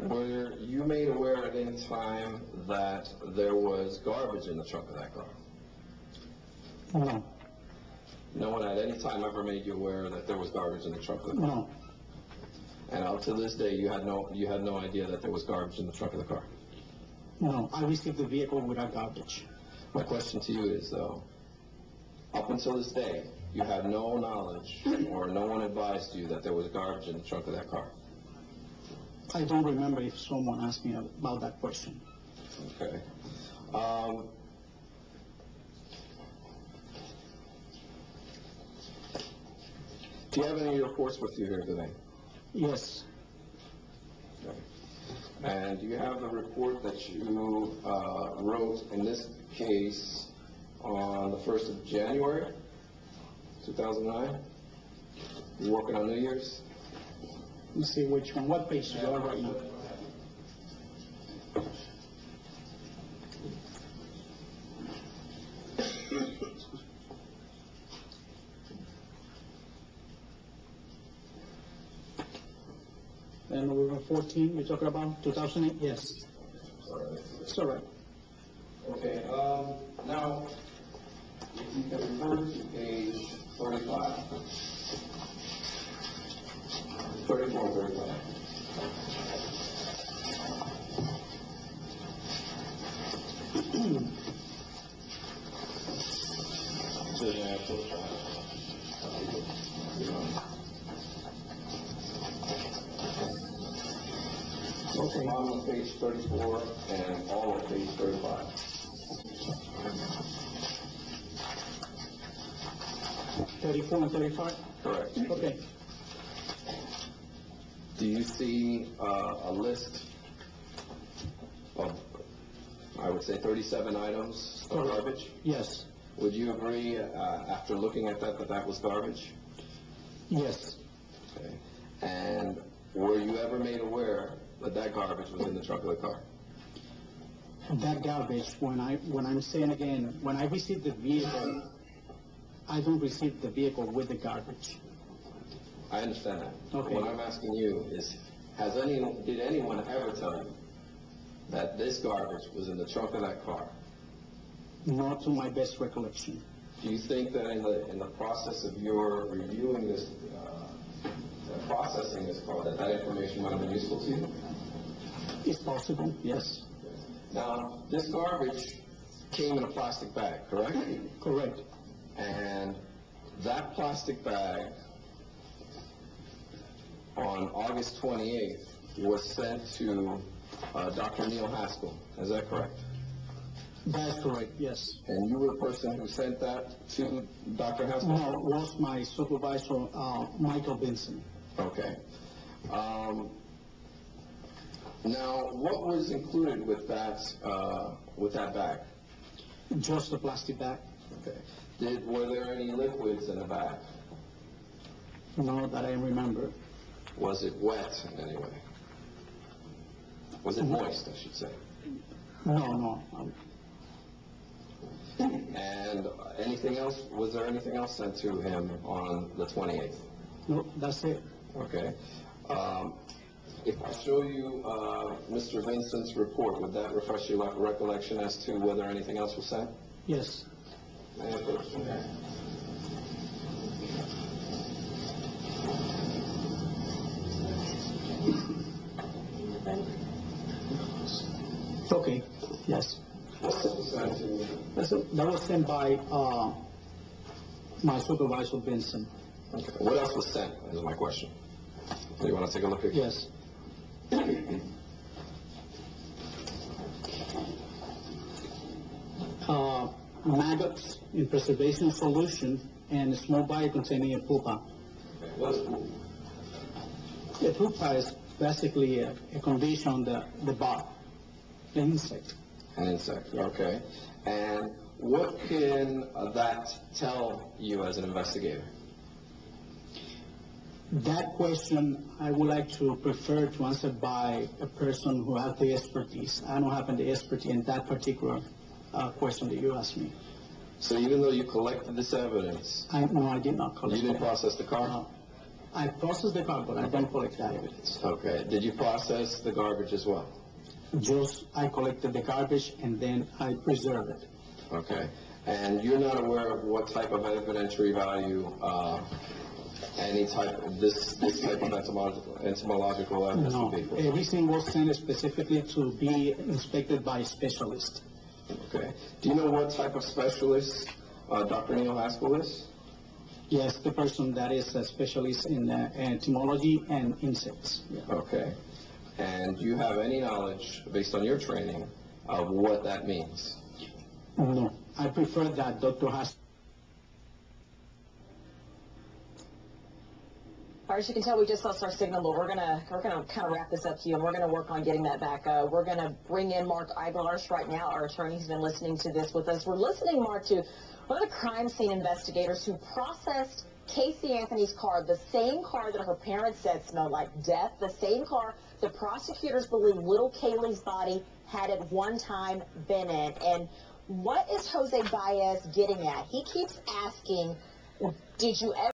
Were you made aware at any time that there was garbage in the trunk of that car? No. No one at any time ever made you aware that there was garbage in the trunk of the car? No. And up to this day, you had no idea that there was garbage in the trunk of the car? No, I received the vehicle without garbage. My question to you is, though, up until this day, you have no knowledge or no one advised you that there was garbage in the trunk of that car? I don't remember if someone asked me about that question. Okay. Do you have any reports with you here today? Yes. Okay. And do you have the report that you wrote in this case on the 1st of January, 2009? You're working on New Year's? Let me see which one. What page you are right now? And we were 14, you're talking about 2008? Yes. Sorry. It's all right. Okay, now, if you can refer to page 35. 34 and 35. Okay. Bottom of page 34 and all of page 35. $34 and $35? Correct. Okay. Do you see a list of, I would say, 37 items of garbage? Yes. Would you agree, after looking at that that was garbage? Yes. Okay. And were you ever made aware that garbage was in the trunk of the car? That garbage, when I'm saying again, when I receive the vehicle, I don't receive the vehicle with the garbage. I understand that. Okay. What I'm asking you is, did anyone ever tell you that this garbage was in the trunk of that car? Not to my best recollection. Do you think that in the process of your reviewing this, processing this car, that information might have been useful to you? It's possible, yes. Now, this garbage came in a plastic bag, correct? Correct. And that plastic bag on August 28th was sent to Dr. Neil Haskell. Is that correct? That's correct, yes. And you were the person who sent that to Dr. Haskell? No, it was my supervisor, Michael Benson. Okay. Now, what was included with that bag? Just a plastic bag. Okay. Were there any liquids in the bag? No, that I remember. Was it wet in any way? Was it moist, I should say? No. And anything else? Was there anything else sent to him on the 28th? No, that's it. Okay. If I show you Mr. Vincent's report, would that refresh your recollection as to whether anything else was sent? Yes. Okay, yes. That was sent by my supervisor, Vincent. Okay. What else was sent, is my question. Do you want to take a look at it? Yes. Maggots in preservation solution and a small bag containing a pupa. Okay. What is pupa? A pupa is basically a condition on the bug, an insect. An insect, okay. And what can that tell you as an investigator? That question I would like to prefer to answer by a person who has the expertise. I don't have the expertise in that particular question that you asked me. So even though you collected this evidence, No, I did not collect it. You didn't process the car? No. I process the cardboard. I don't collect that evidence. Okay. Did you process the garbage as well? Just I collected the garbage and then I preserve it. Okay. And you're not aware of what type of evidentiary value, any type of this type of entomological evidence No, would be? everything was sent specifically to be inspected by a specialist. Okay. Do you know what type of specialist Dr. Neil Haskell is? Yes, the person that is a specialist in entomology and insects. Yeah. Okay. And do you have any knowledge, based on your training, of what that means? No, I prefer that Dr. Haskell. All right, as you can tell, we just lost our signal, but we're gonna kind of wrap this up to you, and we're gonna work on getting that back. We're gonna bring in Mark Iglars right now. Our attorney's been listening to this with us. We're listening, Mark, to one of the crime scene investigators who processed Casey Anthony's car, the same car that her parents said smelled like death, the same car the prosecutors believe little Kaylee's body had at one time been in. And what is Jose Baez getting at? He keeps asking, did you ever